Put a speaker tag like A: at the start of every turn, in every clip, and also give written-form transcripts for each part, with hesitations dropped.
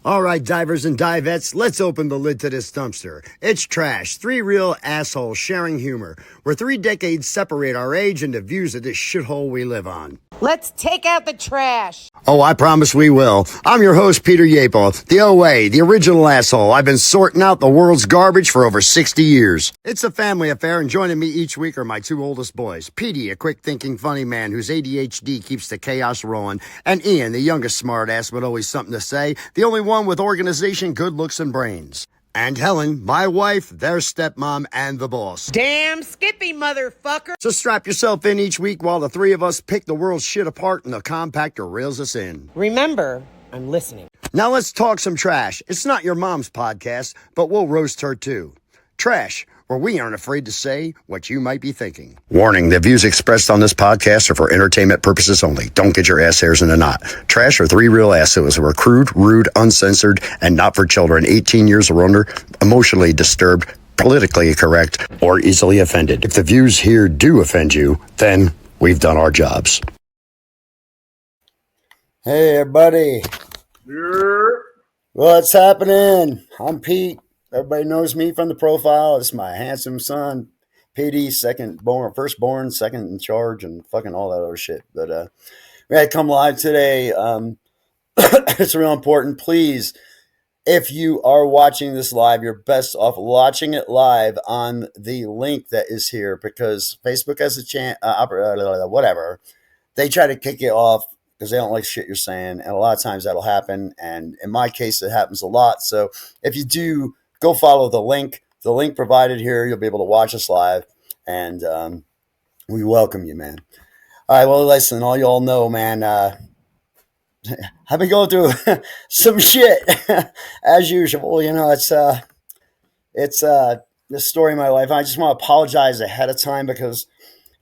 A: All right, divers and divettes, let's open the lid to this dumpster. It's trash. Three real assholes sharing humor. Where 3 decades separate our age and the views of this shithole we live on.
B: Let's take out the trash.
A: Oh, I promise we will. I'm your host, Peter Yapo, the OA, the original asshole. I've been sorting out the world's garbage for over 60 years. It's a family affair, and joining me each week are my 2 oldest boys. Petey, a quick-thinking, funny man whose ADHD keeps the chaos rolling, and Ian, the youngest smartass with always something to say, the only one with organization, good looks, and brains. And Helen, my wife, their stepmom, and the boss.
B: Damn Skippy, motherfucker.
A: So strap yourself in each week while the 3 of us pick the world's shit apart and the compactor reels us in.
B: Remember, I'm listening.
A: Now let's talk some trash. It's not your mom's podcast, but we'll roast her too. Trash, where we aren't afraid to say what you might be thinking. Warning, the views expressed on this podcast are for entertainment purposes only. Don't get your ass hairs in a knot. Trash are 3 real assholes who are crude, rude, uncensored, and not for children 18 years or under, emotionally disturbed, politically correct, or easily offended. If the views here do offend you, then we've done our jobs. Hey, everybody. What's happening? I'm Pete. Everybody knows me from the profile. It's my handsome son, PD, firstborn, second in charge, and fucking all that other shit. But we had to come live today. It's real important. Please, if you are watching this live, you're best off watching it live on the link that is here, because Facebook has a chance, whatever. They try to kick you off because they don't like shit you're saying. And a lot of times that'll happen. And in my case, it happens a lot. So if you do, go follow the link provided here. You'll be able to watch us live, and we welcome you, man. All right, well, listen, all y'all know, man, I've been going through some shit as usual. You know, it's the story of my life. I just want to apologize ahead of time because,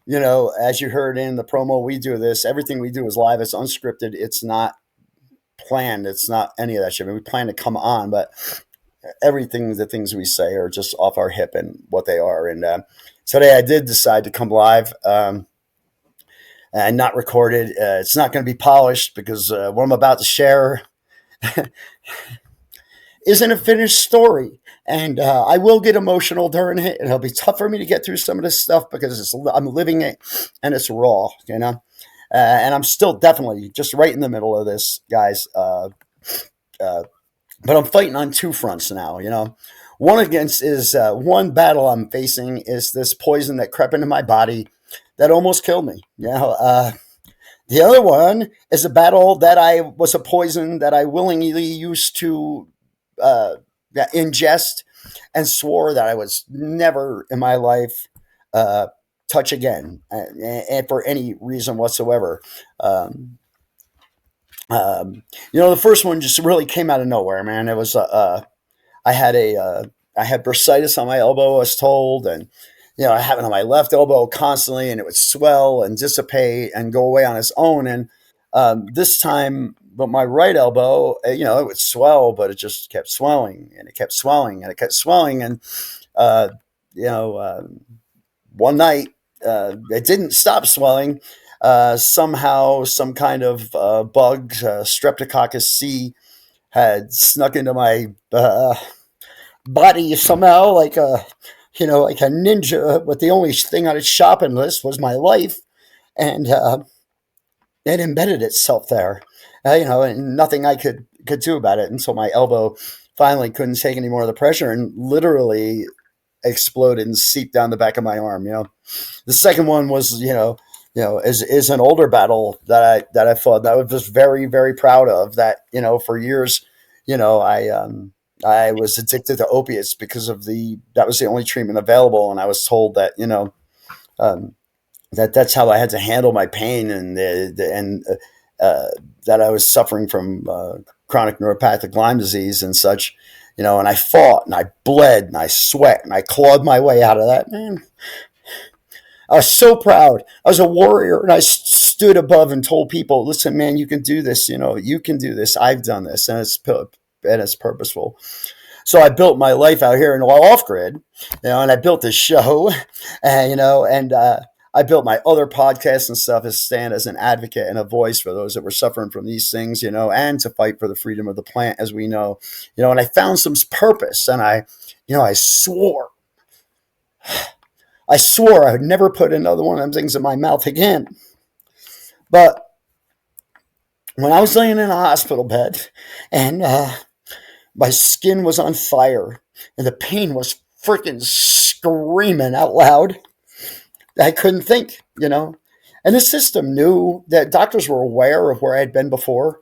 A: you know, as you heard in the promo, we do this. Everything we do is live. It's unscripted. It's not planned. It's not any of that shit. I mean, we plan to come on, but the things we say are just off our hip and what they are. And today I did decide to come live and not recorded. It's not going to be polished because what I'm about to share isn't a finished story. And I will get emotional during it. And it'll be tough for me to get through some of this stuff because I'm living it and it's raw, you know. And I'm still definitely just right in the middle of this, guys. But I'm fighting on 2 fronts now, you know. One battle I'm facing is this poison that crept into my body that almost killed me. You know, the other one is a battle that was a poison that I willingly used to ingest and swore that I was never in my life touch again, and for any reason whatsoever. You know, the first one just really came out of nowhere, man. It was, I had bursitis on my elbow, I was told, and, you know, I have it on my left elbow constantly, and it would swell and dissipate and go away on its own. And this time, but my right elbow, you know, it would swell, but it just kept swelling, and it kept swelling, and it kept swelling. And, you know, one night, it didn't stop swelling. Somehow some kind of bug, Streptococcus C, had snuck into my body somehow, like a ninja. But the only thing on its shopping list was my life, and it embedded itself there. You know, and nothing I could do about it until my elbow finally couldn't take any more of the pressure and literally exploded and seeped down the back of my arm. You know, the second one was, is an older battle that I fought that I was just very, very proud of. That, you know, for years, you know, I was addicted to opiates because that was the only treatment available, and I was told that, you know, that's how I had to handle my pain, and that I was suffering from chronic neuropathic Lyme disease and such, you know. And I fought, and I bled, and I sweat, and I clawed my way out of that, man. I was so proud. I was a warrior, and I stood above and told people, listen, man, you can do this. You know, you can do this. I've done this, and it's purposeful. So I built my life out here in off grid, you know, and I built this show, and, you know, and I built my other podcasts and stuff as stand as an advocate and a voice for those that were suffering from these things, and to fight for the freedom of the plant, as we know, and I found some purpose, and I swore I would never put another one of them things in my mouth again. But when I was laying in a hospital bed and my skin was on fire and the pain was freaking screaming out loud, I couldn't think, And the system knew that doctors were aware of where I had been before.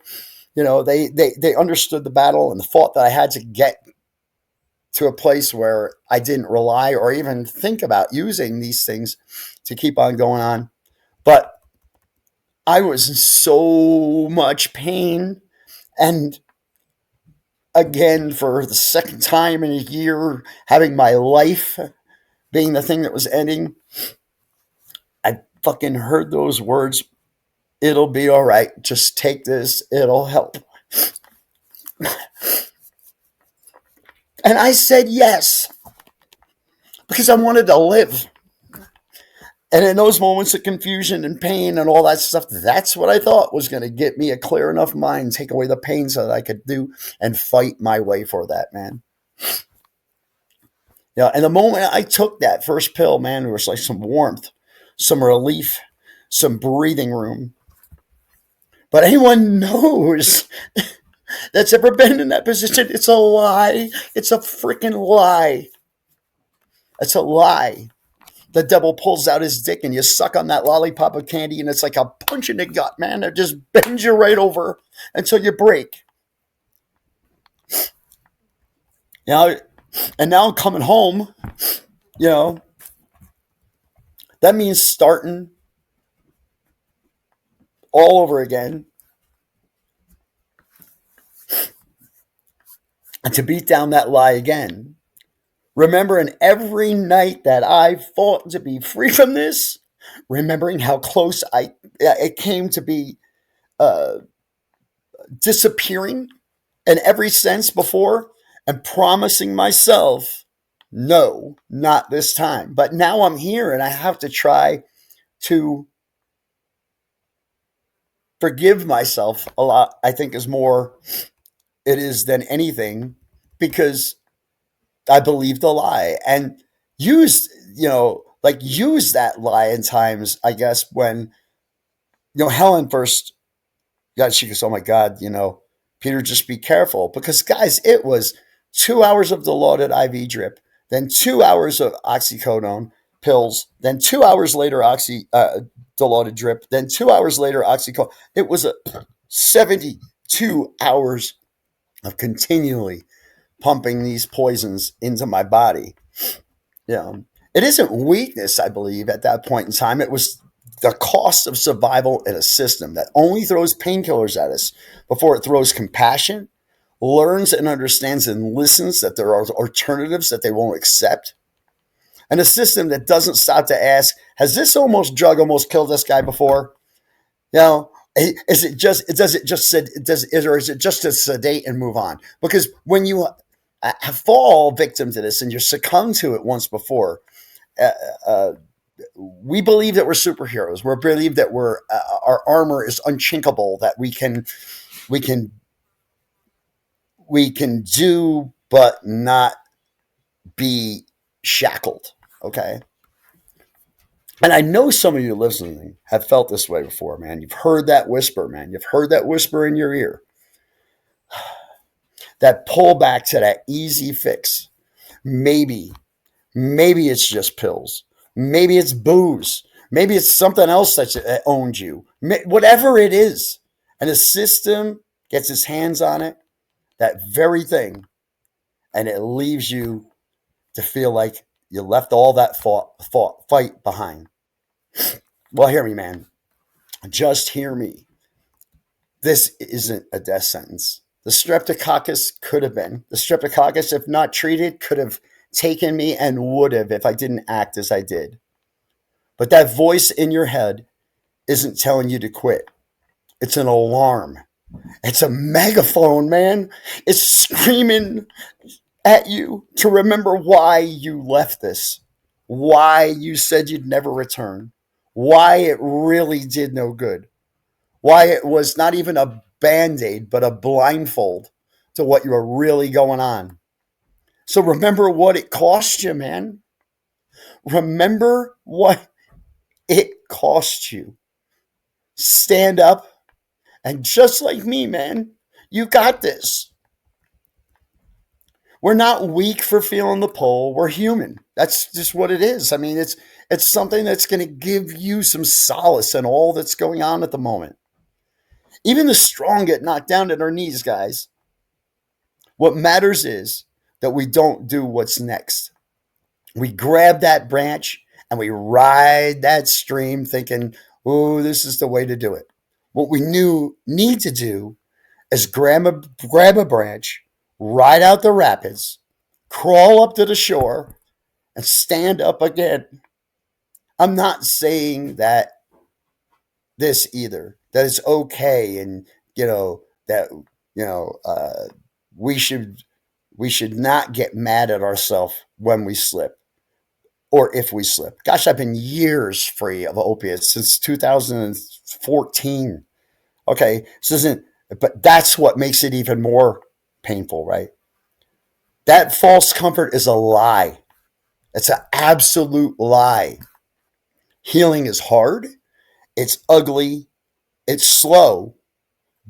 A: They understood the battle and the thought that I had to get to a place where I didn't rely or even think about using these things to keep on going on. But I was in so much pain. And again, for the second time in a year, having my life being the thing that was ending, I fucking heard those words. It'll be all right. Just take this. It'll help. And I said yes, because I wanted to live. And in those moments of confusion and pain and all that stuff, that's what I thought was going to get me a clear enough mind, take away the pain so that I could do and fight my way for that, man. And the moment I took that first pill, man, there was like some warmth, some relief, some breathing room. But anyone knows that's ever been in that position, it's a lie. It's a freaking lie. It's a lie. The devil pulls out his dick and you suck on that lollipop of candy and it's like a punch in the gut, man. It just bends you right over until you break. And now I'm coming home, that means starting all over again. And to beat down that lie again. Remembering every night that I fought to be free from this, remembering how close it came to be disappearing in every sense before, and promising myself, no, not this time. But now I'm here and I have to try to forgive myself a lot, I think is more it is than anything, because I believed the lie and used that lie in times, I guess, when, Helen first she goes, oh my God, Peter, just be careful. Because guys, it was 2 hours of dilaudid IV drip, then 2 hours of oxycodone pills, then 2 hours later dilaudid drip, then 2 hours later oxycodone. It was 72 hours of continually pumping these poisons into my body. It isn't weakness, I believe, at that point in time. It was the cost of survival in a system that only throws painkillers at us before it throws compassion, learns and understands and listens that there are alternatives that they won't accept, and a system that doesn't stop to ask, has this drug almost killed this guy before? Is it just to sedate and move on? Because when you fall victim to this and you're succumb to it once before, we believe that we're superheroes. We believe that our armor is unchinkable, that we can do but not be shackled. Okay. And I know some of you listening have felt this way before, man. You've heard that whisper, man. You've heard that whisper in your ear. That pull back to that easy fix. Maybe it's just pills. Maybe it's booze. Maybe it's something else that owns you. Whatever it is. And the system gets its hands on it, that very thing, and it leaves you to feel like you left all that fight behind. Well, hear me, man. Just hear me. This isn't a death sentence. The streptococcus could have been. The streptococcus, if not treated, could have taken me and would have if I didn't act as I did. But that voice in your head isn't telling you to quit. It's an alarm. It's a megaphone, man. It's screaming at you to remember why you left this, why you said you'd never return, why it really did no good, why it was not even a band aid, but a blindfold to what you were really going on. So remember what it cost you, man. Remember what it cost you. Stand up and just like me, man, you got this. We're not weak for feeling the pull. We're human. That's just what it is. I mean, it's something that's going to give you some solace in all that's going on at the moment. Even the strong get knocked down at our knees, guys. What matters is that we don't do what's next. We grab that branch and we ride that stream thinking, oh, this is the way to do it. What we need to do is grab a branch, ride out the rapids, crawl up to the shore, and stand up again. I'm not saying that this either, that it's okay and, that, you know, uh, we should we should not get mad at ourselves when we slip or if we slip. Gosh, I've been years free of opiates since 2014. Okay, this isn't, but that's what makes it even more painful, right? That false comfort is a lie. It's an absolute lie. Healing is hard, it's ugly, it's slow,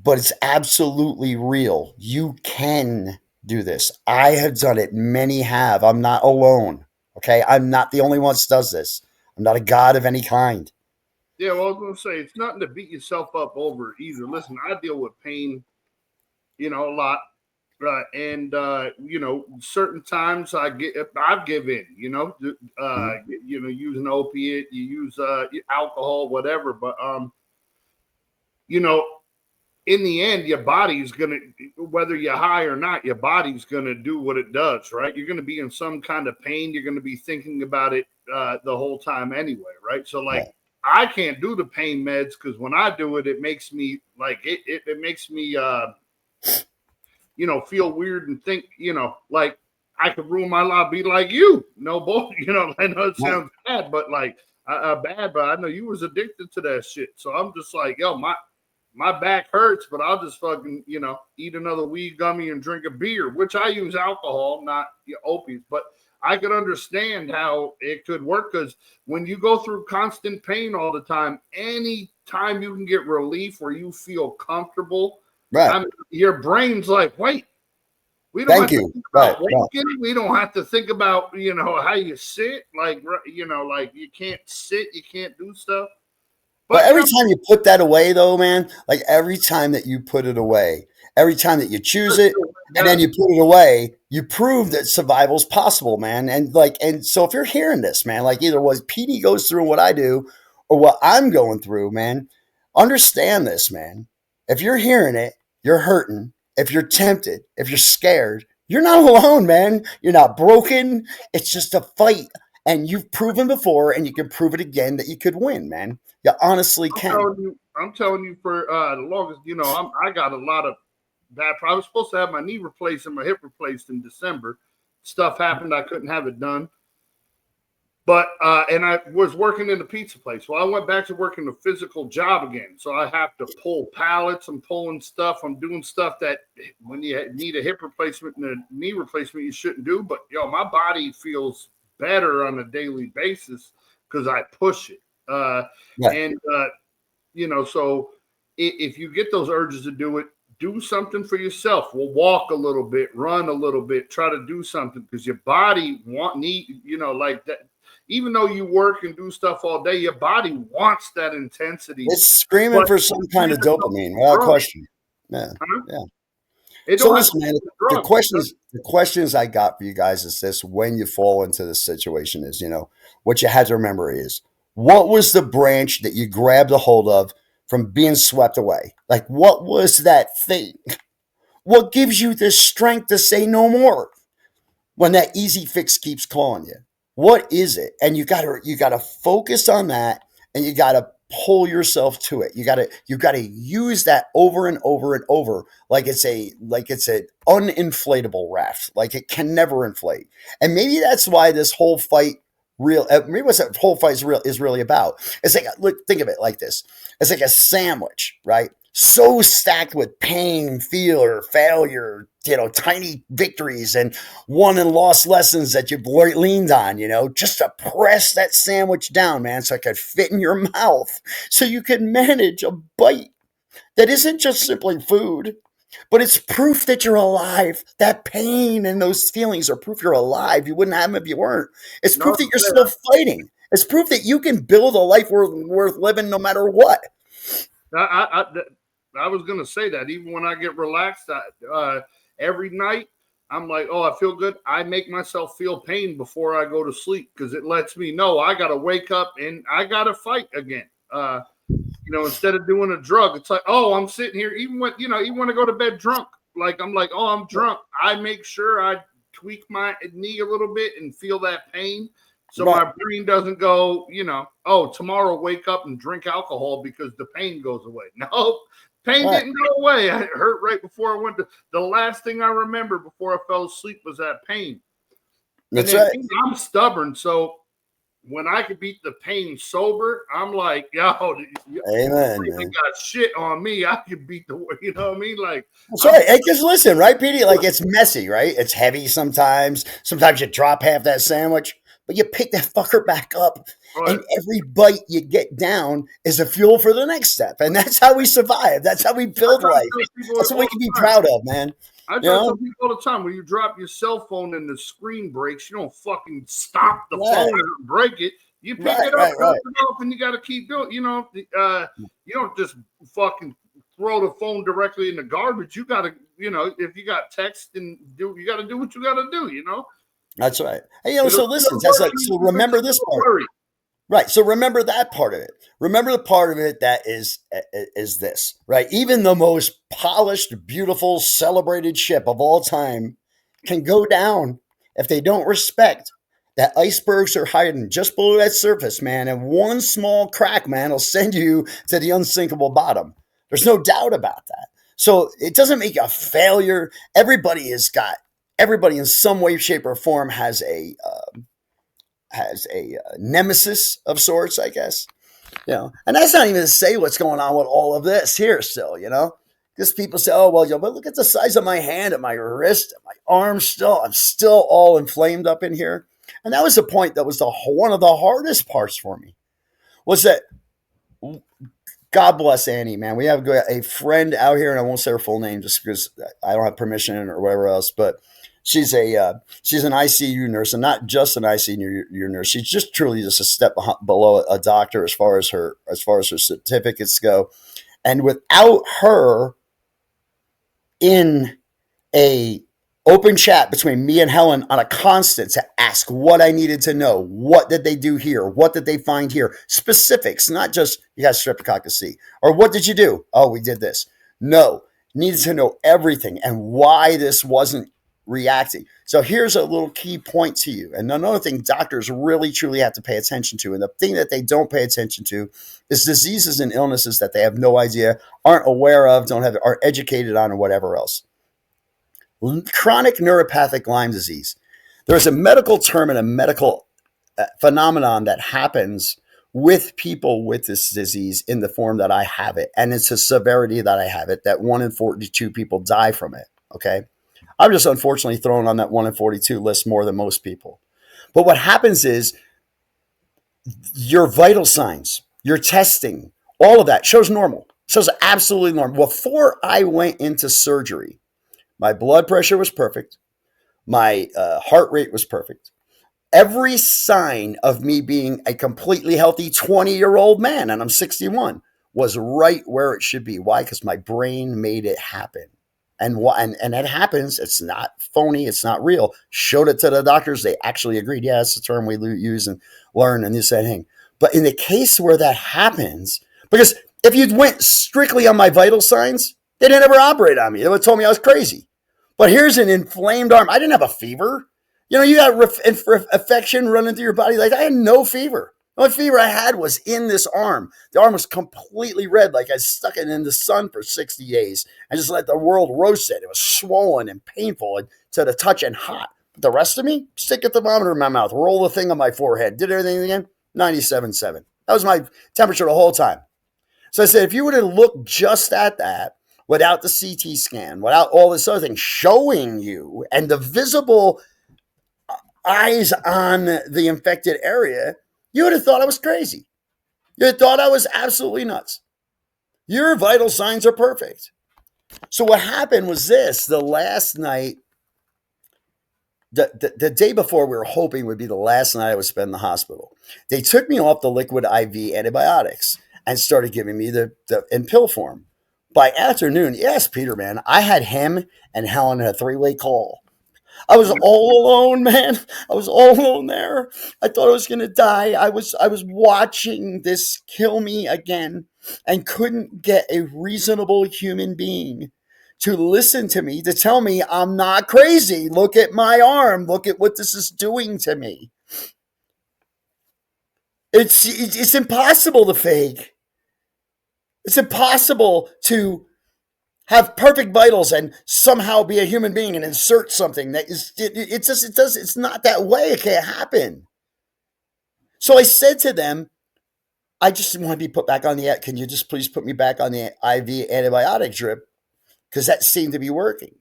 A: but it's absolutely real. You can do this. I have done it. Many have. I'm not alone. Okay. I'm not the only one that does this. I'm not a god of any kind.
C: Yeah, well, I was gonna say it's nothing to beat yourself up over either. Listen, I deal with pain, a lot. And certain times I've given,
A: Mhm.
C: use an opiate, you use alcohol, whatever. But you know, in the end, your body's gonna, whether you're high or not, your body's gonna do what it does, right? You're gonna be in some kind of pain. You're gonna be thinking about it the whole time anyway, right? So like,
A: Right.
C: I can't do the pain meds because when I do it, it makes me like it makes me feel weird and think, like I could ruin my life, be like you. No boy, I know it
A: Right.
C: sounds bad, but like bad, but I know you was addicted to that shit. So I'm just like, yo, my back hurts, but I'll just fucking, eat another weed gummy and drink a beer, which I use alcohol, not opiates. But I could understand how it could work because when you go through constant pain all the time, any time you can get relief where you feel comfortable,
A: Right.
C: your brain's like, wait, we don't
A: Thank
C: have to
A: you.
C: think
A: Right.
C: about
A: Right.
C: waking. We don't have to think about, how you sit. Like, like you can't sit, you can't do stuff.
A: But
C: But,
A: every time you put that away, though, man, like every time that you put it away, every time that you choose it and then you put it away, you prove that survival's possible, man. And so if you're hearing this, man, like either what PD goes through and what I do or what I'm going through, man, understand this, man. If you're hearing it, you're hurting. If you're tempted, if you're scared, you're not alone, man. You're not broken. It's just a fight. And you've proven before and you can prove it again that you could win, man. You honestly can.
C: I'm telling you for the longest, I got a lot of bad. I was supposed to have my knee replaced and my hip replaced in December. Stuff happened. I couldn't have it done. But and I was working in the pizza place. Well, I went back to working a physical job again. So I have to pull pallets. I'm pulling stuff. I'm doing stuff that when you need a hip replacement and a knee replacement, you shouldn't do. But my body feels better on a daily basis because I push it.
A: Right.
C: And so if you get those urges to do it, do something for yourself. We'll walk a little bit, run a little bit, try to do something because your body like that. Even though you work and do stuff all day, your body wants that intensity.
A: It's screaming
C: But
A: for some kind of dopamine, without
C: drug,
A: question. Yeah.
C: huh?
A: Yeah.
C: It
A: So
C: don't have to
A: listen, man,
C: be a
A: the
C: drug.
A: questions I got for you guys is this: when you fall into this situation, is what you had to remember is what was the branch that you grabbed a hold of from being swept away? Like what was that thing? What gives you the strength to say no more when that easy fix keeps calling you? What is it? And you gotta focus on that, and you gotta pull yourself to it. You gotta use that over and over and over, like it's a uninflatable raft, like it can never inflate. And maybe that's why this whole fight real. Maybe what that whole fight is really about. It's like, look, think of it like this. It's like a sandwich, right? So stacked with pain, fear, failure, tiny victories and won and lost lessons that you've leaned on, just to press that sandwich down, man, so it could fit in your mouth, so you can manage a bite that isn't just simply food, but it's proof that you're alive. That pain and those feelings are proof you're alive. You wouldn't have them if you weren't. It's
C: No,
A: proof that you're still fighting. It's proof that you can build a life worth living no matter what.
C: I was gonna say that even when I get relaxed, every night I'm like, oh, I feel good. I make myself feel pain before I go to sleep because it lets me know I gotta wake up and I gotta fight again. Instead of doing a drug, it's like, oh, I'm sitting here. Even when I go to bed drunk, like I'm like, oh, I'm drunk. I make sure I tweak my knee a little bit and feel that pain. So my brain doesn't go, oh, tomorrow wake up and drink alcohol because the pain goes away. No, pain didn't go away. It hurt right before I went to the last thing I remember before I fell asleep was that pain.
A: That's right.
C: I'm stubborn. So when I could beat the pain sober, I'm like, yo,
A: amen.
C: They got shit on me. I could beat you know what I mean? Like,
A: that's right. Hey, just listen, right, Petey? Like, it's messy, right? It's heavy sometimes. Sometimes you drop half that sandwich, but you pick that fucker back up. Right. And every bite you get down is a fuel for the next step. And that's how we survive. That's how we build life. That's what we can be proud of, man.
C: I tell people all the time, when you drop your cell phone and the screen breaks, you don't fucking stop the phone and break it. You pick it up, dust it off, and you got to keep doing. You don't just fucking throw the phone directly in the garbage. You got to, if you got text and you got to do what you got to do.
A: That's right. Hey, so listen, that's like, so remember this part. Right. So remember that part of it. Remember the part of it that is this, right? Even the most polished, beautiful, celebrated ship of all time can go down if they don't respect that icebergs are hiding just below that surface, man. And one small crack, man, will send you to the unsinkable bottom. There's no doubt about that. So it doesn't make you a failure. Everybody in some way, shape, or form has a nemesis of sorts, I guess. And that's not even to say what's going on with all of this here still, because people say, oh, well, but look at the size of my hand and my wrist and my arm still. I'm still all inflamed up in here. And that was the point that was one of the hardest parts for me, was that, God bless Annie, man. We have a friend out here, and I won't say her full name just because I don't have permission or whatever else, but she's an ICU nurse, and not just an ICU nurse. She's just truly just a step below a doctor as far as her certificates go. And without her in a open chat between me and Helen on a constant to ask what I needed to know, what did they do here, what did they find here, specifics, not just you got streptococcus C, or what did you do? Oh, we did this. No, needed to know everything and why this wasn't reacting. So here's a little key point to you. And another thing doctors really truly have to pay attention to, and the thing that they don't pay attention to is diseases and illnesses that they have no idea, aren't aware of, aren't educated on, or whatever else. Chronic neuropathic Lyme disease. There's a medical term and a medical phenomenon that happens with people with this disease in the form that I have it. And it's a severity that I have it, that 1 in 42 people die from it. Okay. I'm just unfortunately thrown on that 1 in 42 list more than most people. But what happens is your vital signs, your testing, all of that shows normal, shows absolutely normal. Before I went into surgery, my blood pressure was perfect. My heart rate was perfect. Every sign of me being a completely healthy 20-year-old man, and I'm 61, was right where it should be. Why? Because my brain made it happen. And it happens. It's not phony. It's not real. Showed it to the doctors. They actually agreed. Yeah, that's the term we use and learn and this and thing. But in the case where that happens, because if you went strictly on my vital signs, they didn't ever operate on me. They would have told me I was crazy. But here's an inflamed arm. I didn't have a fever. You got infection running through your body. Like, I had no fever. The only fever I had was in this arm. The arm was completely red, like I stuck it in the sun for 60 days. I just let the world roast it. It was swollen and painful and to the touch and hot. The rest of me, stick a thermometer in my mouth, roll the thing on my forehead, did everything again, 97.7. That was my temperature the whole time. So I said, if you were to look just at that without the CT scan, without all this other thing showing you and the visible eyes on the infected area, you would have thought I was crazy. You would have thought I was absolutely nuts. Your vital signs are perfect. So what happened was this: the last night, the day before, we were hoping would be the last night I would spend in the hospital. They took me off the liquid IV antibiotics and started giving me the in pill form. By afternoon, yes, Peter, man, I had him and Helen in a three-way call. I was all alone, man. I was all alone there. I thought I was gonna die. I was watching this kill me again and couldn't get a reasonable human being to listen to me, to tell me I'm not crazy. Look at my arm. Look at what this is doing to me. It's impossible to fake. It's impossible to have perfect vitals and somehow be a human being and insert something that is it's not that way. It can't happen. So I said to them, I just want to be put back on the, can you just please put me back on the IV antibiotic drip, because that seemed to be working.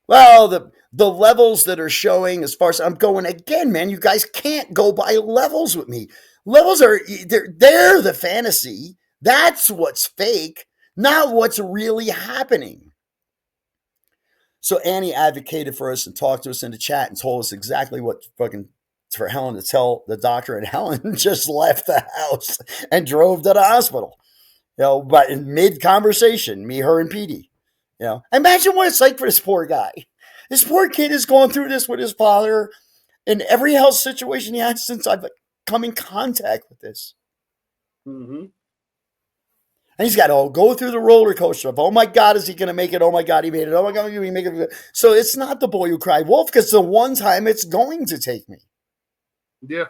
A: Well, the levels that are showing, as far as I'm going again, man, you guys can't go by levels with me. Levels are they're the fantasy. That's what's fake, not what's really happening. So Annie advocated for us and talked to us in the chat and told us exactly what fucking for Helen to tell the doctor, and Helen just left the house and drove to the hospital. But in mid conversation, me, her, and Petey. Imagine what it's like for this poor guy. This poor kid has gone through this with his father in every health situation he has since I've come in contact with this.
C: Mm-hmm.
A: And he's got to go through the roller coaster of, oh my God, is he going to make it? Oh my God, he made it. Oh my God, he make it. So it's not the boy who cried wolf, because the one time it's going to take me.
C: Yeah.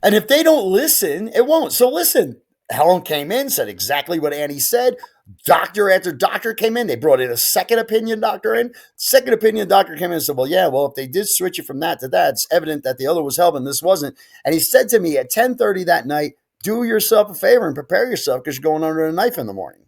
A: And if they don't listen, it won't. So listen, Helen came in, said exactly what Annie said. Doctor after doctor came in. They brought in a second opinion doctor in. Second opinion doctor came in and said, well, if they did switch you from that to that, it's evident that the other was helping, this wasn't. And he said to me at 10:30 that night, do yourself a favor and prepare yourself, because you're going under a knife in the morning.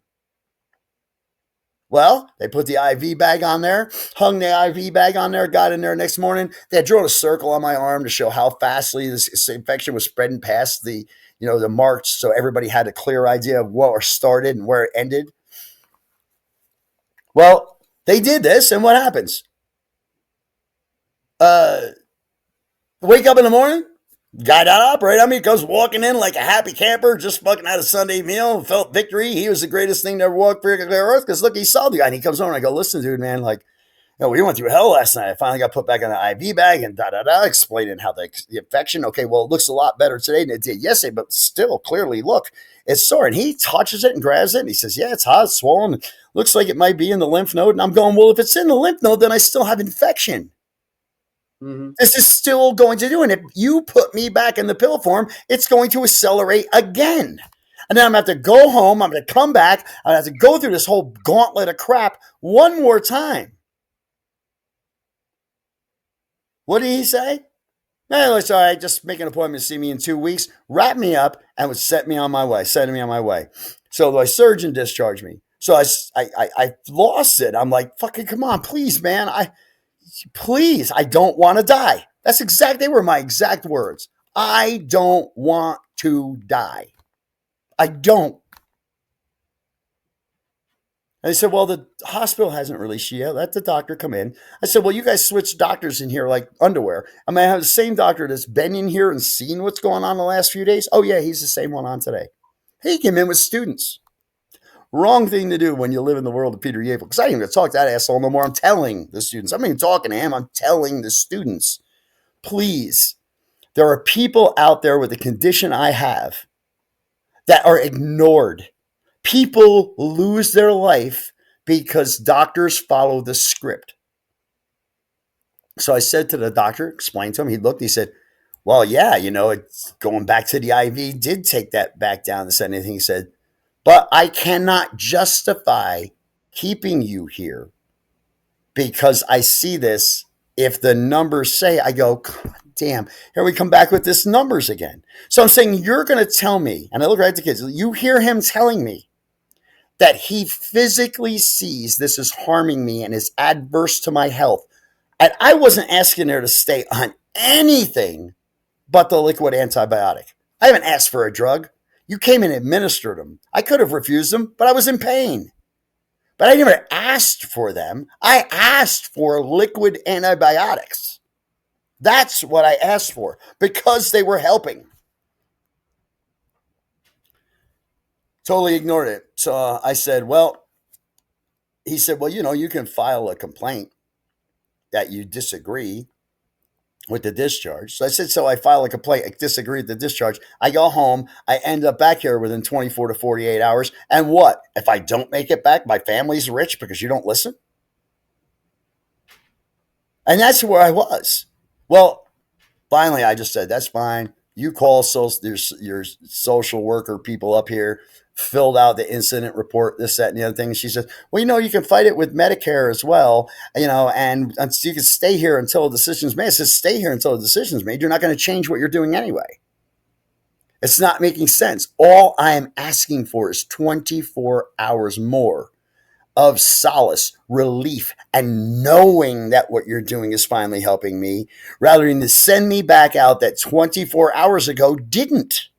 A: Well, they put the IV bag on there, hung the IV bag on there, got in there next morning. They had drawn a circle on my arm to show how fastly this infection was spreading past the marks, so everybody had a clear idea of where it started and where it ended. Well, they did this, and what happens? Wake up in the morning, guy that operated on me comes walking in like a happy camper, just fucking had a Sunday meal and felt victory. He was the greatest thing to ever walk through the earth, because look, he saw the guy, and he comes over and I go, listen, dude, man, we went through hell last night. I finally got put back on the IV bag and explaining how the infection. Okay, well, it looks a lot better today than it did yesterday, but still, clearly, look, it's sore. And he touches it and grabs it, and he says, yeah, it's hot, it's swollen. Looks like it might be in the lymph node. And I'm going, well, if it's in the lymph node, then I still have infection. Mm-hmm. This is still going to do. And if you put me back in the pill form, it's going to accelerate again. And then I'm going to have to go home. I'm going to come back. I'm going to have to go through this whole gauntlet of crap one more time. What did he say? No, it's all right. Just make an appointment to see me in 2 weeks. Wrap me up and would send me on my way. So my surgeon discharged me. So I lost it. I'm like, fucking come on, please, man. I don't want to die. That's exactly, they were my exact words. I don't want to die. I don't. And they said, well, the hospital hasn't released you yet. Let the doctor come in. I said, well, you guys switched doctors in here like underwear. I mean, I have the same doctor that's been in here and seen what's going on the last few days. Oh, yeah, he's the same one on today. He came in with students. Wrong thing to do when you live in the world of Peter Yavel. Because I ain't even talk to that asshole no more. I'm telling the students. I'm not even talking to him. I'm telling the students. Please, there are people out there with the condition I have that are ignored. People lose their life because doctors follow the script. So I said to the doctor, explained to him, he looked, he said, well, yeah, it's going back to the IV did take that back down and said anything. He said, but I cannot justify keeping you here because I see this if the numbers say, I go, God damn, here we come back with this numbers again. So I'm saying, you're going to tell me, and I look right at the kids, you hear him telling me that he physically sees this is harming me and is adverse to my health. And I wasn't asking her to stay on anything but the liquid antibiotic. I haven't asked for a drug. You came and administered them. I could have refused them, but I was in pain. But I never asked for them. I asked for liquid antibiotics. That's what I asked for because they were helping. Totally ignored it. So I said, well, he said, well, you can file a complaint that you disagree with the discharge. So I said, so I file a complaint, I disagree with the discharge. I go home, I end up back here within 24 to 48 hours. And what? If I don't make it back, my family's rich because you don't listen? And that's where I was. Well, finally, I just said, that's fine. You call your social worker people up here, filled out the incident report, this, that, and the other thing. And she says, well, you can fight it with Medicare as well, and you can stay here until a decision's made. I says, stay here until a decision's made. You're not going to change what you're doing anyway. It's not making sense. All I am asking for is 24 hours more of solace, relief, and knowing that what you're doing is finally helping me, rather than to send me back out that 24 hours ago didn't.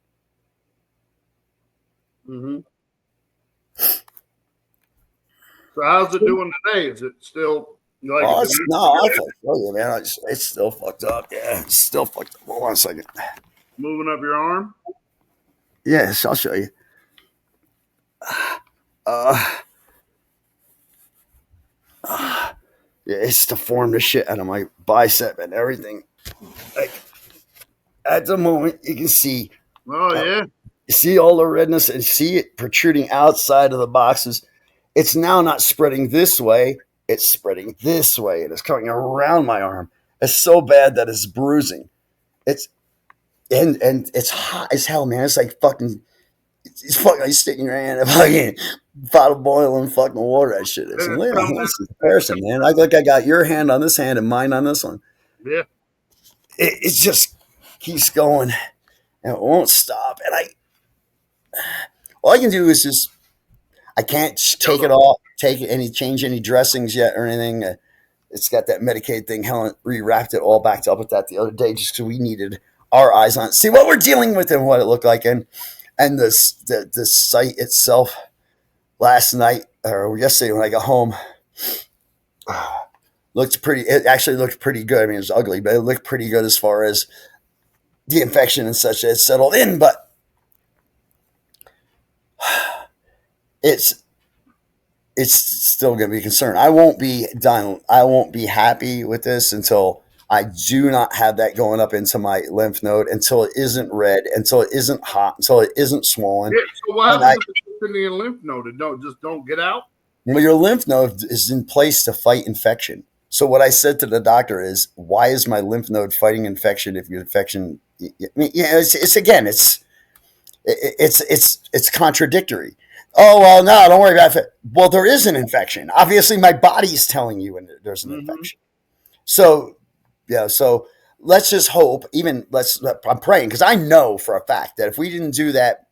C: Mm-hmm. So how's it doing today? Is it still like?
A: Oh, I'll show you, man. It's still fucked up. Yeah, it's still fucked up. Hold on a second.
C: Moving up your arm?
A: Yes, I'll show you. Yeah, it's deformed the shit out of my bicep and everything. Like, at the moment, you can see.
C: Oh, yeah.
A: You see all the redness and see it protruding outside of the boxes. It's now not spreading this way. It's spreading this way. It is coming around my arm. It's so bad that it's bruising. It's and it's hot as hell, man. It's like fucking. It's fucking like sticking your hand in fucking pot of boiling fucking water. That shit is. And look at this comparison, man. I got your hand on this hand and mine on this one.
C: Yeah.
A: It just keeps going and it won't stop. And all I can do is just. I can't take it off, change any dressings yet or anything. It's got that Medicaid thing. Helen rewrapped it all back up with that the other day just because we needed our eyes on it. See what we're dealing with and what it looked like. And the site itself last night or yesterday when I got home looked pretty. It actually looked pretty good. I mean, it was ugly, but it looked pretty good as far as the infection and such that settled in. But it's still going to be a concern. I won't be done. I won't be happy with this until I do not have that going up into my lymph node, until it isn't red, until it isn't hot, until it isn't swollen.
C: Yeah, so what happens if it's in your lymph node? It don't get out?
A: Well, your lymph node is in place to fight infection. So what I said to the doctor is, why is my lymph node fighting infection if your infection? I mean, yeah, it's contradictory. Oh, well, no, don't worry about it. Well, there is an infection. Obviously, my body's telling you when there's an infection. So, yeah, so let's just hope, I'm praying, because I know for a fact that if we didn't do that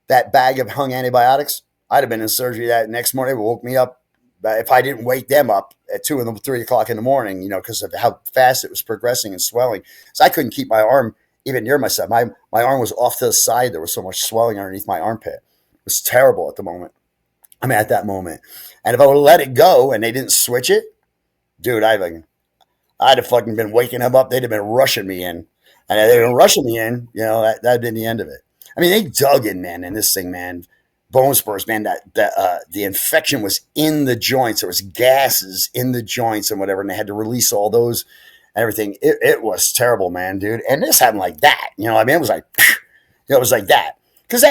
A: bag of hung antibiotics, I'd have been in surgery that next morning. It woke me up. If I didn't wake them up at 2 and 3 o'clock in the morning, because of how fast it was progressing and swelling. So I couldn't keep my arm even near myself. My arm was off to the side. There was so much swelling underneath my armpit. Was terrible at the moment. I mean, at that moment. And if I would have let it go and they didn't switch it, dude, I'd have fucking been waking them up. They'd have been rushing me in. And if they'd been rushing me in, that'd have been the end of it. I mean, they dug in, man, in this thing, man. Bone spurs, man, the infection was in the joints. There was gases in the joints and whatever, and they had to release all those and everything. It was terrible, man, dude. And this happened like that. I mean, it was like, it was like that. Because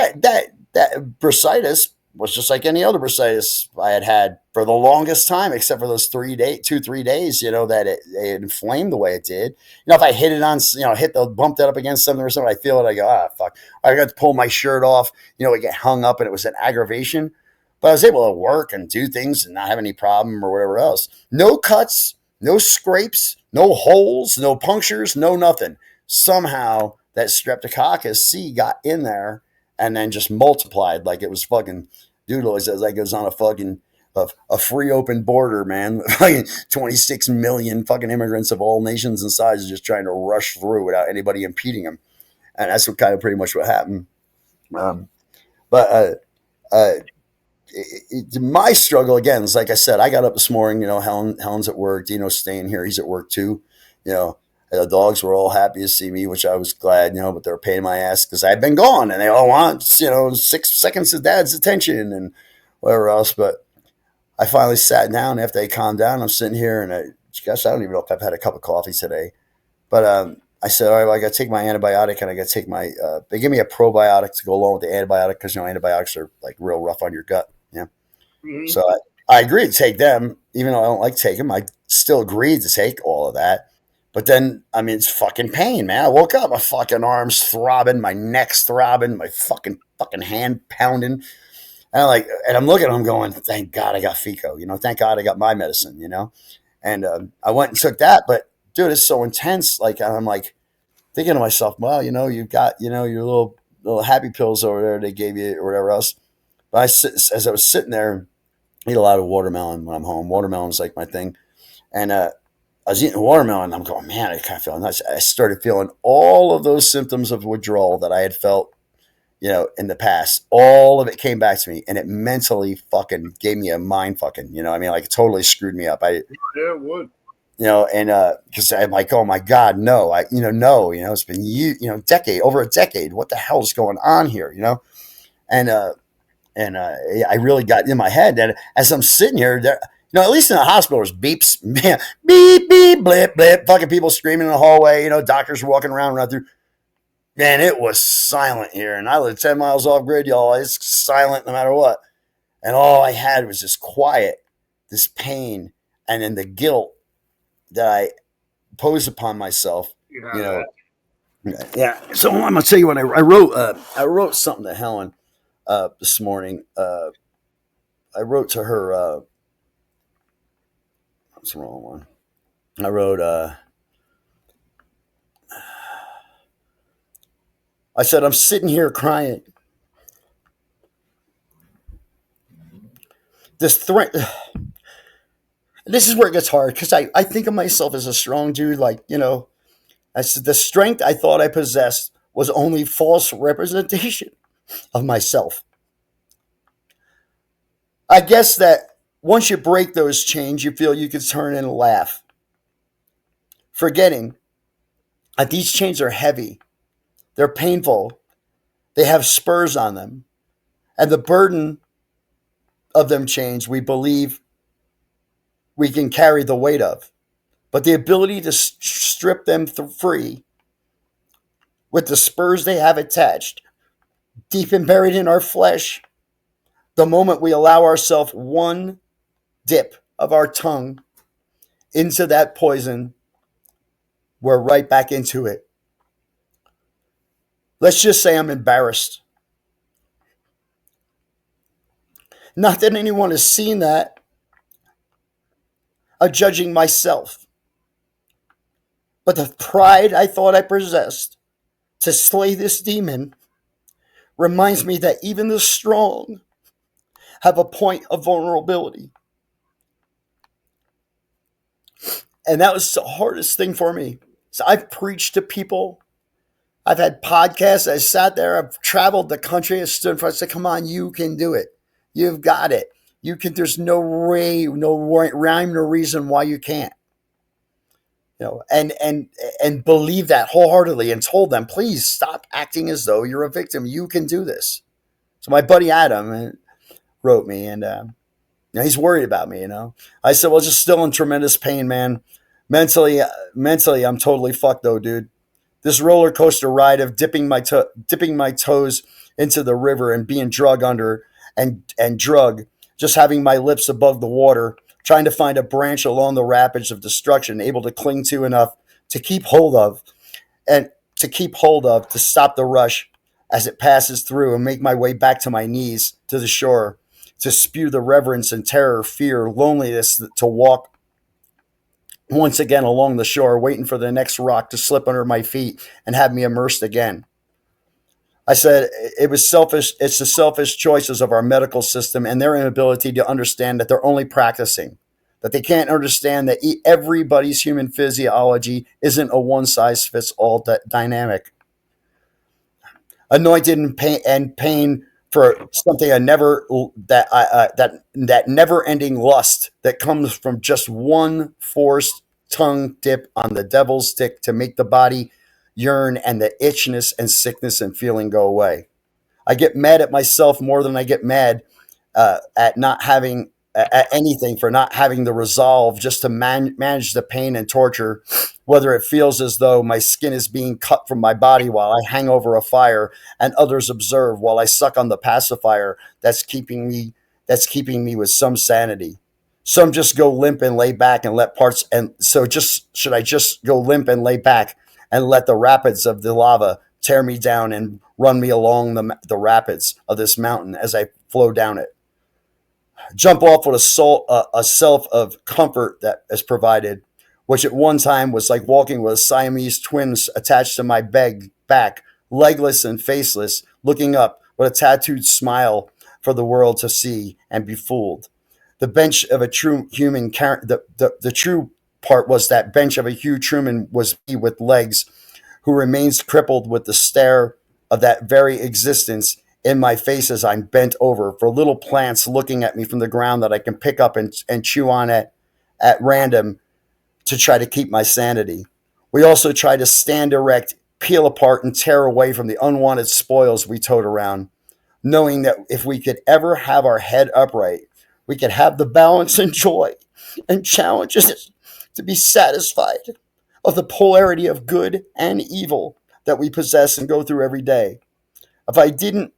A: that bursitis was just like any other bursitis I had for the longest time, except for those 3 days, that it inflamed the way it did. If I hit it on, bumped it up against something or something, I feel it. I go, fuck. I got to pull my shirt off. It get hung up, and it was an aggravation. But I was able to work and do things and not have any problem or whatever else. No cuts, No scrapes, no holes, no punctures, no nothing. Somehow that Streptococcus C got in there and then just multiplied like it was fucking doodle. It says like it was on a fucking a free open border, man. 26 million fucking immigrants of all nations and sizes just trying to rush through without anybody impeding them. And that's what kind of pretty much what happened. Um, but my struggle again is like I said, I got up this morning. Helen's at work. Dino's staying here. He's at work too. You know, the dogs were all happy to see me, which I was glad. But they were paying my ass because I'd been gone, and they all want 6 seconds of dad's attention and whatever else. But I finally sat down after they calmed down. I'm sitting here, and I don't even know if I've had a cup of coffee today. But I said, all right, well, I got to take my antibiotic, and I got to take my. They give me a probiotic to go along with the antibiotic because antibiotics are like real rough on your gut.
C: Mm-hmm.
A: So I agreed to take them, even though I don't like to take them. I still agreed to take all of that. But then, I mean, it's fucking pain, man. I woke up, my fucking arms throbbing, my neck's throbbing, my fucking hand pounding. And I'm looking at him going, thank God I got FICO, thank God I got my medicine, And I went and took that. But dude, it's so intense. Like, I'm like thinking to myself, well, you've got, your little happy pills over there they gave you or whatever else. But as I was sitting there, I eat a lot of watermelon when I'm home. Watermelon's like my thing. And I was eating watermelon, and I'm going, man, I kind of feel nuts. I started feeling all of those symptoms of withdrawal that I had felt, in the past. All of it came back to me, and it mentally fucking gave me a mind fucking, like it totally screwed me up.
C: Yeah, it would.
A: And because I'm like, oh my God, no, no, it's been over a decade. What the hell is going on here, And I really got in my head that as I'm sitting here, there, at least in the hospital, there's beeps, beep, beep, blip, blip, fucking people screaming in the hallway, doctors walking around, running through. Man, it was silent here. And I live 10 miles off grid, y'all. It's silent no matter what. And all I had was this quiet, this pain, and then the guilt that I posed upon myself, Yeah. So I'm going to tell you what I wrote something to Helen this morning. I wrote to her. That's the wrong one. I wrote. I said, I'm sitting here crying. This threat. This is where it gets hard because I think of myself as a strong dude. Like, I said, the strength I thought I possessed was only false representation of myself. I guess that once you break those chains, you feel you can turn and laugh, forgetting that these chains are heavy, they're painful, they have spurs on them, and the burden of them chains we believe we can carry the weight of. But the ability to strip them free with the spurs they have attached, deep and buried in our flesh, the moment we allow ourselves one dip of our tongue into that poison, we're right back into it. Let's just say I'm embarrassed. Not that anyone has seen that. I'm judging myself. But the pride I thought I possessed to slay this demon reminds me that even the strong have a point of vulnerability. And that was the hardest thing for me. So I've preached to people. I've had podcasts. I sat there. I've traveled the country. I stood in front and said, come on, you can do it. You've got it. You can. There's no rhyme, no reason why you can't. And believe that wholeheartedly and told them, please stop acting as though you're a victim. You can do this. So my buddy Adam wrote me, and he's worried about me. I said, well, just still in tremendous pain, man. Mentally, I'm totally fucked though, dude. This roller coaster ride of dipping my toes into the river and being drug under and drug, just having my lips above the water, trying to find a branch along the rapids of destruction, able to cling to enough to keep hold of to stop the rush as it passes through and make my way back to my knees to the shore, to spew the reverence and terror, fear, loneliness, to walk once again along the shore, waiting for the next rock to slip under my feet and have me immersed again. I said it was selfish. It's the selfish choices of our medical system and their inability to understand that they're only practicing, that they can't understand that everybody's human physiology isn't a one size fits all dynamic. Anointed and pain for something I never that never ending lust that comes from just one forced tongue dip on the devil's stick to make the body yearn and the itchiness and sickness and feeling go away. I get mad at myself more than I get mad at not having at anything for not having the resolve just to manage the pain and torture, whether it feels as though my skin is being cut from my body while I hang over a fire and others observe while I suck on the pacifier that's keeping me with some sanity. Some just go limp and lay back and let parts and so just should I just go limp and lay back and let the rapids of the lava tear me down and run me along the rapids of this mountain as I flow down it. Jump off with a self of comfort that is provided, which at one time was like walking with Siamese twins attached to my back, legless and faceless, looking up with a tattooed smile for the world to see and be fooled. The bench of a true human, the true part was that bench of a Hugh Truman was me with legs who remains crippled with the stare of that very existence in my face as I'm bent over for little plants looking at me from the ground that I can pick up and chew on at random to try to keep my sanity. We also try to stand erect, peel apart, and tear away from the unwanted spoils we tote around, knowing that if we could ever have our head upright, we could have the balance and joy and challenges to be satisfied of the polarity of good and evil that we possess and go through every day. If I didn't,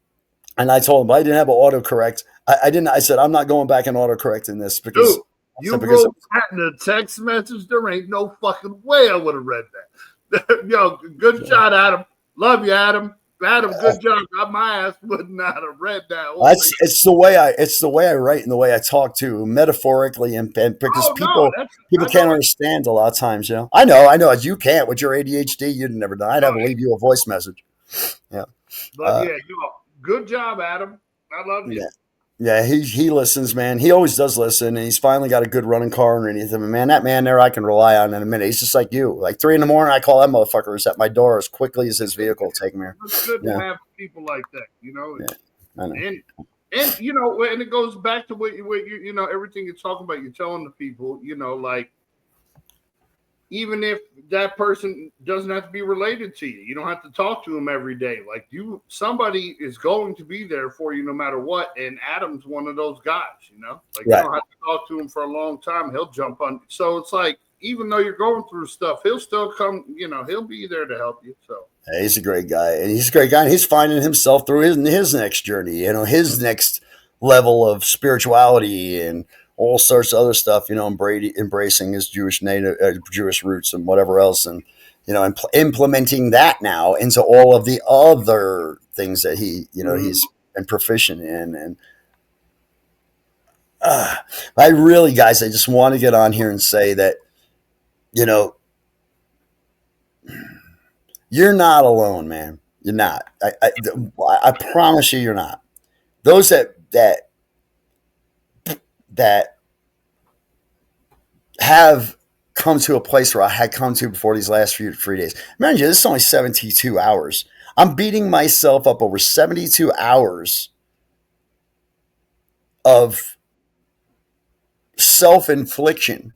A: and I told him I didn't have an autocorrect. I didn't. I said I'm not going back and autocorrecting this because
C: Dude, you wrote that in a text message. There ain't no fucking way I would have read that. Yo, good shot, Adam. Love you, Adam. Adam, good job. My ass would not have read that.
A: It's the way I write and the way I talk too, metaphorically and because
C: Oh no,
A: people
C: I
A: can't
C: know.
A: understand a lot of times. I know you can't with your ADHD. You'd never done. I'd have to leave you a voice message. Yeah,
C: But yeah, yo, good job, Adam. I love you.
A: yeah. Yeah, he listens, man. He always does listen, and he's finally got a good running car underneath him. And man, that man there, I can rely on in a minute. He's just like you. Like 3 a.m, I call that motherfucker is at my door as quickly as his vehicle will take me here.
C: It's good to
A: Yeah,
C: have people like that, you know.
A: yeah, I know.
C: And you know, and it goes back to what everything you're talking about. You're telling the people, like even if that person doesn't have to be related to you, you don't have to talk to them every day. Like somebody is going to be there for you no matter what. And Adam's one of those guys, like you
A: Right.
C: don't have to talk to him for a long time. He'll jump on. So it's like, even though you're going through stuff, he'll still come, he'll be there to help you. So
A: Yeah, he's a great guy, and he's a great guy, and he's finding himself through his next journey. His next level of spirituality and all sorts of other stuff. Embracing his Jewish roots and whatever else, and implementing that now into all of the other things that he's been proficient in. And I really, guys, I just want to get on here and say that you know you're not alone, man. You're not. I promise you, you're not. Those that have come to a place where I had come to before these last few 3 days. Mind you, this is only 72 hours. I'm beating myself up over 72 hours of self-infliction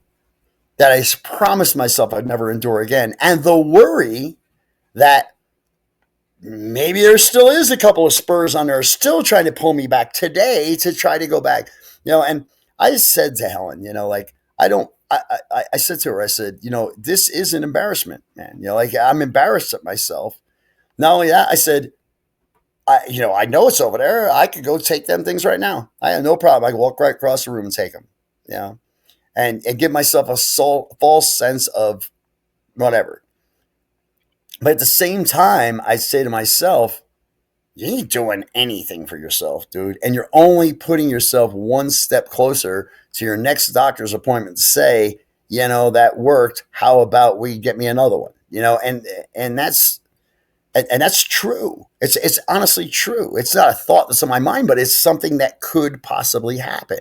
A: that I promised myself I'd never endure again. And the worry that maybe there still is a couple of spurs on there still trying to pull me back today to try to go back. And I said to Helen, like, I said to her, I said, this is an embarrassment, man. Like I'm embarrassed at myself. Not only that, I said, I know it's over there. I could go take them things right now. I have no problem. I can walk right across the room and take them, and give myself a false sense of whatever. But at the same time, I say to myself, you ain't doing anything for yourself, dude. And you're only putting yourself one step closer to your next doctor's appointment to say, that worked. How about we get me another one? And that's true. It's honestly true. It's not a thought that's in my mind, but it's something that could possibly happen.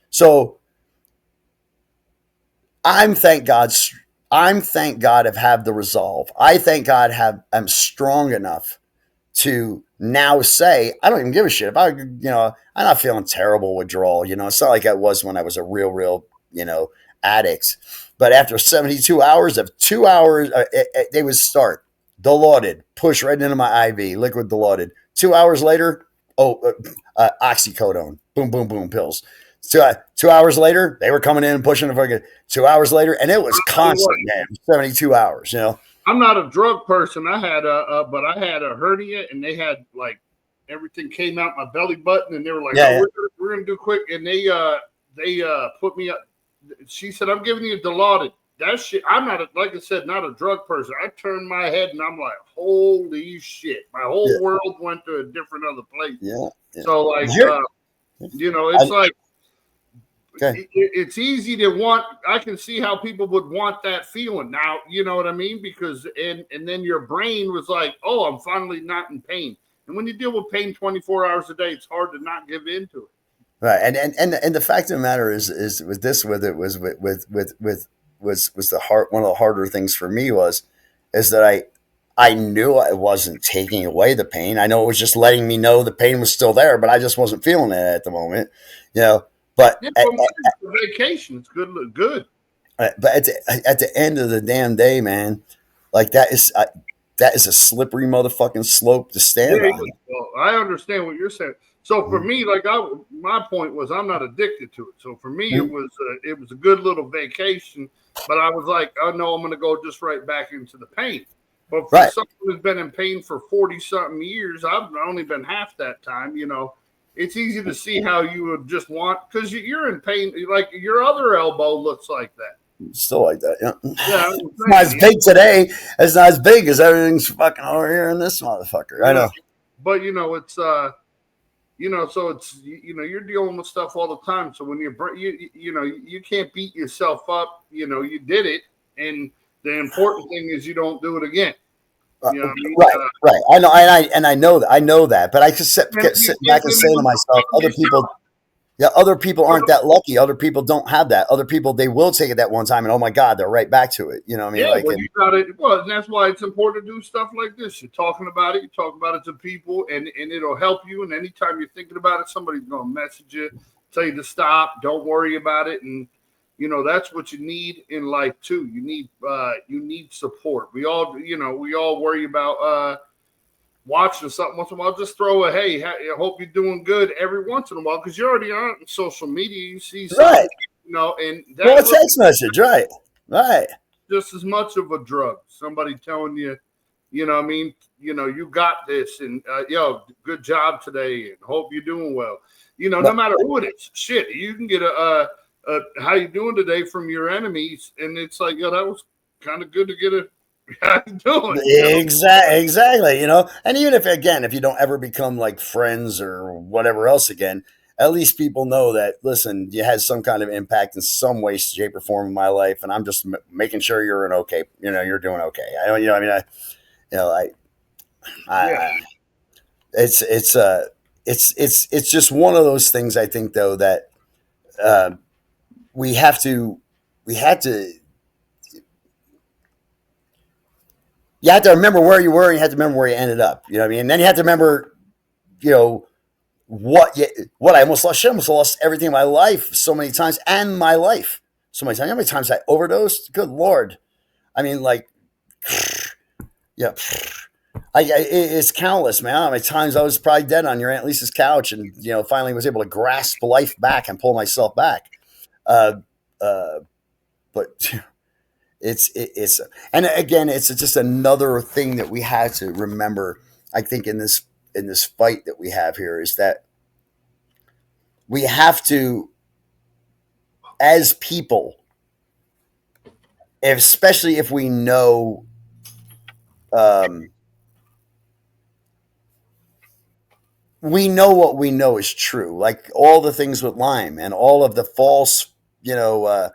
A: So I'm thank God. I'm thank God have the resolve. I thank God I'm strong enough to now say I don't even give a shit if I'm not feeling terrible withdrawal. It's not like I was when I was a real addict. But after 72 hours of 2 hours, they would start dilaudid, push right into my IV, liquid dilaudid. 2 hours later, oxycodone, boom, boom, boom, pills. 2 hours later, they were coming in and pushing the fucking 2 hours later, and it was constant, man. 72 hours.
C: I'm not a drug person. But I had a hernia, and they had like everything came out my belly button, and they were like, we're gonna do quick, and they put me up. She said, I'm giving you Dilaudid. That shit, I'm not like I said, not a drug person. I turned my head and I'm like, holy shit. My whole world went to a different other place.
A: Yeah.
C: So like it's like it's easy to want. I can see how people would want that feeling. Now, you know what I mean? Because and then your brain was like, oh, I'm finally not in pain. And when you deal with pain 24 hours a day, it's hard to not give in to it.
A: Right, and the fact of the matter is with this with it was was the hard one of the harder things for me is that I knew I wasn't taking away the pain. I know it was just letting me know the pain was still there, but I just wasn't feeling it at the moment. But
C: vacation, it's good.
A: But at the end of the damn day, man, like that is a slippery motherfucking slope to stand on.
C: Well, I understand what you're saying. So for me, like my point was, I'm not addicted to it. So for me, it was a good little vacation. But I was like, oh no, I'm going to go just right back into the pain. But for someone who's been in pain for 40 something years, I've only been half that time. It's easy to see how you would just want because you're in pain. Like your other elbow looks like that.
A: Still like that, yeah. It's not as big today. It's not as big as everything's fucking over here in this motherfucker. I know.
C: But it's so it's you're dealing with stuff all the time. So when you can't beat yourself up. You did it, and the important thing is you don't do it again. You know what I mean?
A: Right. I know that. But I just sit back and say to myself, other people aren't that lucky. Other people don't have that. Other people, they will take it that one time, and oh my god, they're right back to it. You know what I mean?
C: Yeah, you got it. Well, and that's why it's important to do stuff like this. You're talking about it. You talk about it to people, and it'll help you. And anytime you're thinking about it, somebody's going to message you, tell you to stop. Don't worry about it. And that's what you need in life too. You need support. We all worry about watching something once in a while. Just throw a hey, I hope you're doing good every once in a while because you're already on social media. You see something, and
A: that's a text message, right?
C: Just as much of a drug. Somebody telling you, you got this, and good job today, and hope you're doing well. No matter who it is, shit, you can get a how you doing today from your enemies, and it's like, that was kind of good to get a how you doing?
A: Exactly. And even if you don't ever become like friends or whatever else again, at least people know that, listen, you had some kind of impact in some way, shape, or form in my life, and I'm just making sure you're you're doing okay. It's just one of those things. I think though that we had to. You had to remember where you were, and you had to remember where you ended up. You know what I mean? And then you had to remember, what I almost lost. Shit, I almost lost everything in my life so many times, and my life so many times. How many times I overdosed? Good Lord! I mean, like, yeah, it's countless, man. How many times I was probably dead on your Aunt Lisa's couch, and finally was able to grasp life back and pull myself back. But it's and again, it's just another thing that we had to remember. I think in this fight that we have here is that we have to, as people, especially if we know, we know what we know is true, like all the things with Lyme and all of the false, the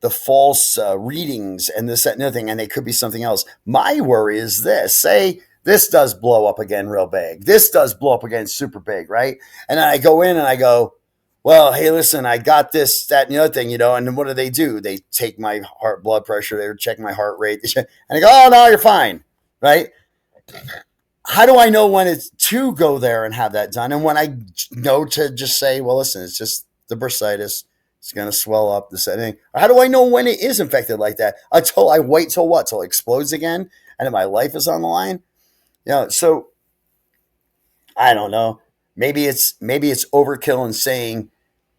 A: the false readings and this, that, and the other thing, and they could be something else. My worry is this: say this does blow up again real big. This does blow up again super big, right? And then I go in and I go, well, hey, listen, I got this, that, and the other thing, and then what do? They take my heart, blood pressure, they check my heart rate, and they go, oh, no, you're fine, right? How do I know when it's to go there and have that done? And when I know to just say, well, listen, it's just the bursitis. It's going to swell up, this thing. How do I know when it is infected like that? Until I wait till what? Till it explodes again? And then my life is on the line? So I don't know. Maybe it's overkill in saying,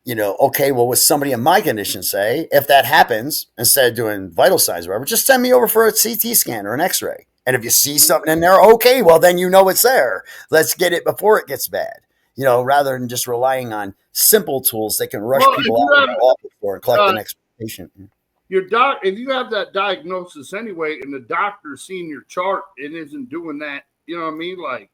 A: okay, well, what somebody in my condition say, if that happens, instead of doing vital signs or whatever, just send me over for a CT scan or an x-ray. And if you see something in there, okay, well, then it's there. Let's get it before it gets bad, rather than just relying on simple tools that can rush people out of the office for and collect the next patient.
C: If you have that diagnosis anyway, and the doctor's seen your chart and isn't doing that, you know what I mean? Like,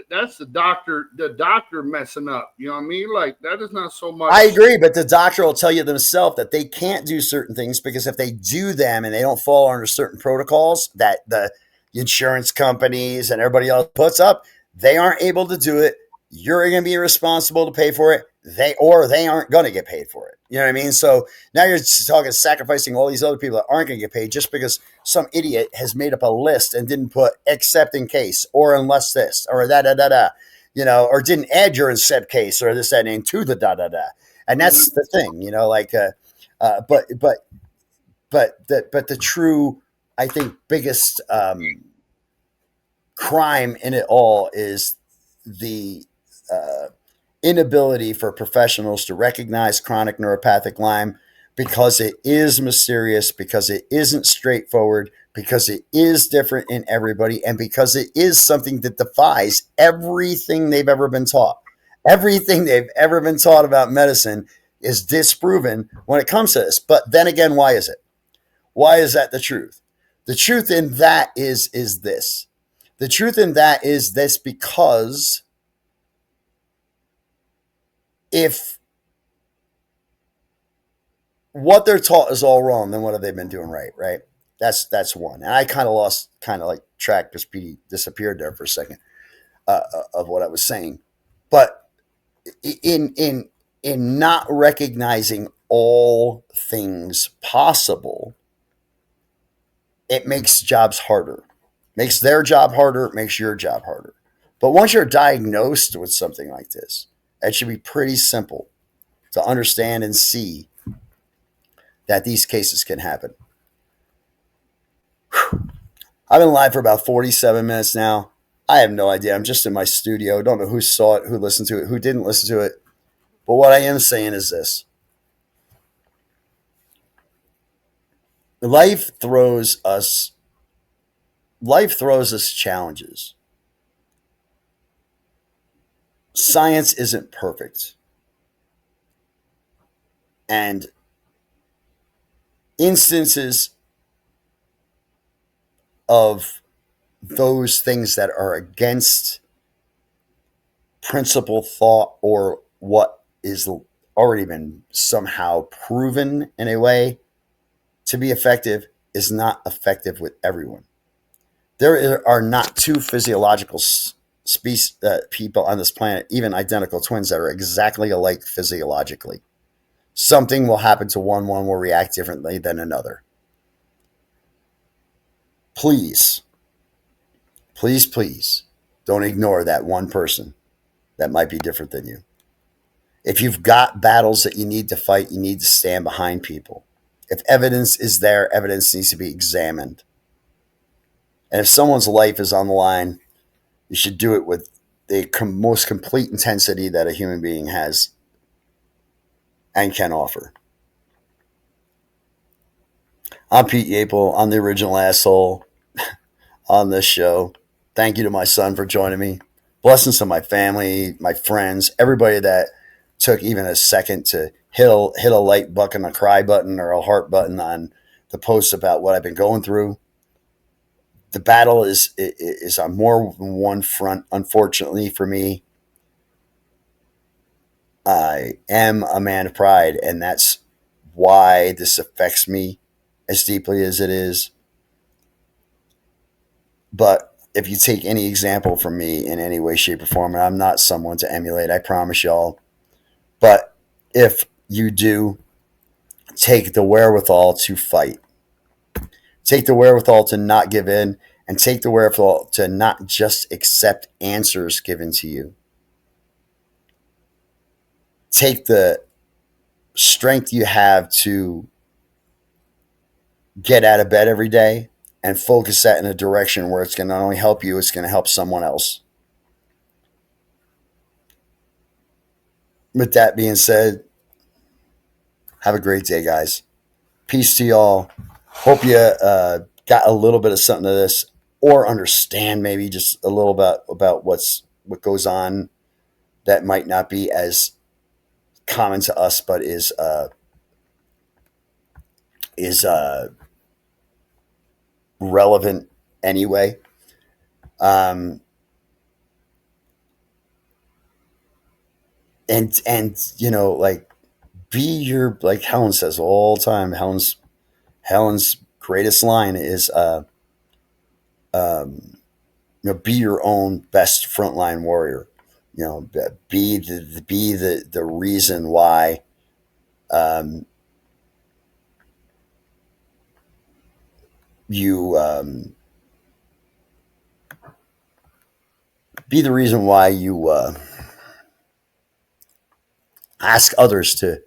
C: that's the doctor messing up. You know what I mean? Like, that is not so much.
A: I agree, but the doctor will tell you themselves that they can't do certain things because if they do them and they don't fall under certain protocols that the insurance companies and everybody else puts up, they aren't able to do it. You're going to be responsible to pay for it. They aren't going to get paid for it. You know what I mean? So now you're talking sacrificing all these other people that aren't going to get paid just because some idiot has made up a list and didn't put except in case or unless this or or didn't add your except case or this, that, and to the And that's the thing, but the true, I think, biggest crime in it all is the inability for professionals to recognize chronic neuropathic Lyme because it is mysterious, because it isn't straightforward, because it is different in everybody, and because it is something that defies everything they've ever been taught. Everything they've ever been taught about medicine is disproven when it comes to this. But then again, why is it? Why is that the truth? The truth in that is this. The truth in that is this because if what they're taught is all wrong, then what have they been doing right? That's one. And I kind of lost track because Petey disappeared there for a second of what I was saying. But in not recognizing all things possible, it makes jobs harder. Makes their job harder, makes your job harder. But once you're diagnosed with something like this, it should be pretty simple to understand and see that these cases can happen. Whew. I've been live for about 47 minutes now. I have no idea. I'm just in my studio. Don't know who saw it, who listened to it, who didn't listen to it. But what I am saying is this. Life throws us challenges. Science isn't perfect. And instances of those things that are against principle thought or what is already been somehow proven in a way to be effective is not effective with everyone. There are not two physiological species people on this planet, even identical twins, that are exactly alike physiologically. Something will happen to one will react differently than another. Please, don't ignore that one person that might be different than you. If you've got battles that you need to fight, you need to stand behind people. If evidence is there, evidence needs to be examined. And if someone's life is on the line, you should do it with the most complete intensity that a human being has and can offer. I'm Pete Yapel. I'm the original asshole on this show. Thank you to my son for joining me. Blessings to my family, my friends, everybody that took even a second to hit a like button, a cry button, or a heart button on the post about what I've been going through. The battle is on more than one front, unfortunately for me. I am a man of pride, and that's why this affects me as deeply as it is. But if you take any example from me in any way, shape, or form, and I'm not someone to emulate, I promise y'all. But if you do, take the wherewithal to fight. Take the wherewithal to not give in, and take the wherewithal to not just accept answers given to you. Take the strength you have to get out of bed every day and focus that in a direction where it's going to not only help you, it's going to help someone else. With that being said, have a great day, guys. Peace to y'all. Hope you got a little bit of something to this, or understand maybe just a little bit about what goes on that might not be as common to us, but is relevant anyway. And you know, like, be your, like Helen says all the time. Helen's greatest line is you know, be your own best frontline warrior. You know, be the reason why you be the reason why you ask others to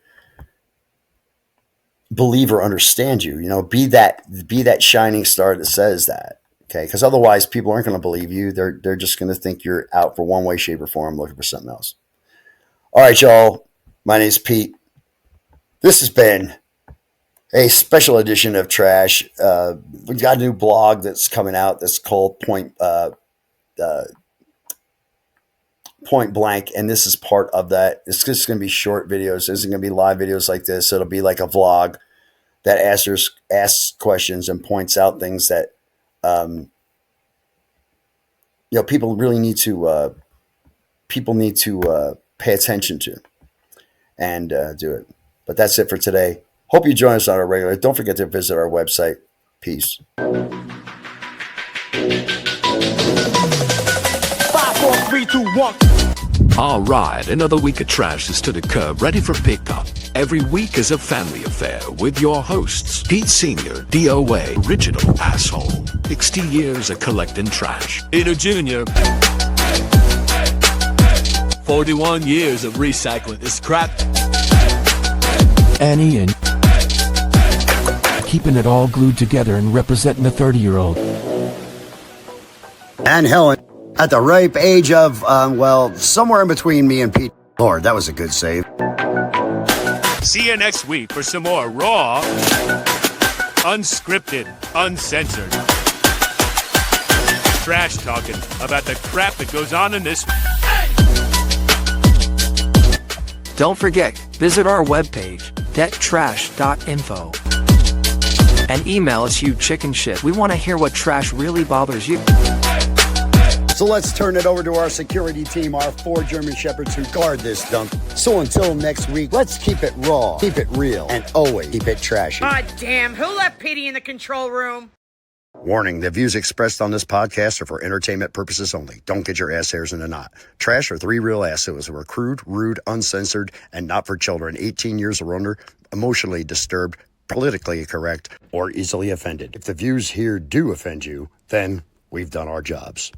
A: believe or understand you. You know, be that shining star that says that. Okay, because otherwise people aren't going to believe you. They're just going to think you're out for one way, shape, or form, looking for something else. All right, y'all. My name's Pete. This has been a special edition of Trash. We've got a new blog that's coming out that's called Point Blank, and this is part of that. It's just going to be short videos. This isn't going to be live videos like this. It'll be like a vlog that asks questions and points out things that you know, people really need to pay attention to and do it. But that's it for today. Hope you join us on our regular. Don't forget to visit our website. Peace.
D: 5, 4, 3, 2, 1.
E: All right, another week of trash is to the curb, ready for pickup. Every week is a family affair with your hosts, Pete Sr., DOA, original asshole, 60 years of collecting trash.
F: Peter Jr., 41 years of recycling this crap.
G: And Ian, keeping it all glued together and representing the 30-year-old.
A: And Helen, at the ripe age of, well, somewhere in between me and Pete. Lord, that was a good save.
F: See you next week for some more raw, unscripted, uncensored trash talking about the crap that goes on in this.
H: Don't forget, visit our webpage, dettrash.info. And email us, you chicken shit. We want to hear what trash really bothers you.
A: So let's turn it over to our security team, our 4 German Shepherds who guard this dump. So until next week, let's keep it raw, keep it real, and always keep it trashy.
B: God damn, who left Petey in the control room?
A: Warning, the views expressed on this podcast are for entertainment purposes only. Don't get your ass hairs in a knot. Trash are 3 real assholes who are crude, rude, uncensored, and not for children 18 years or under, emotionally disturbed, politically correct, or easily offended. If the views here do offend you, then we've done our jobs.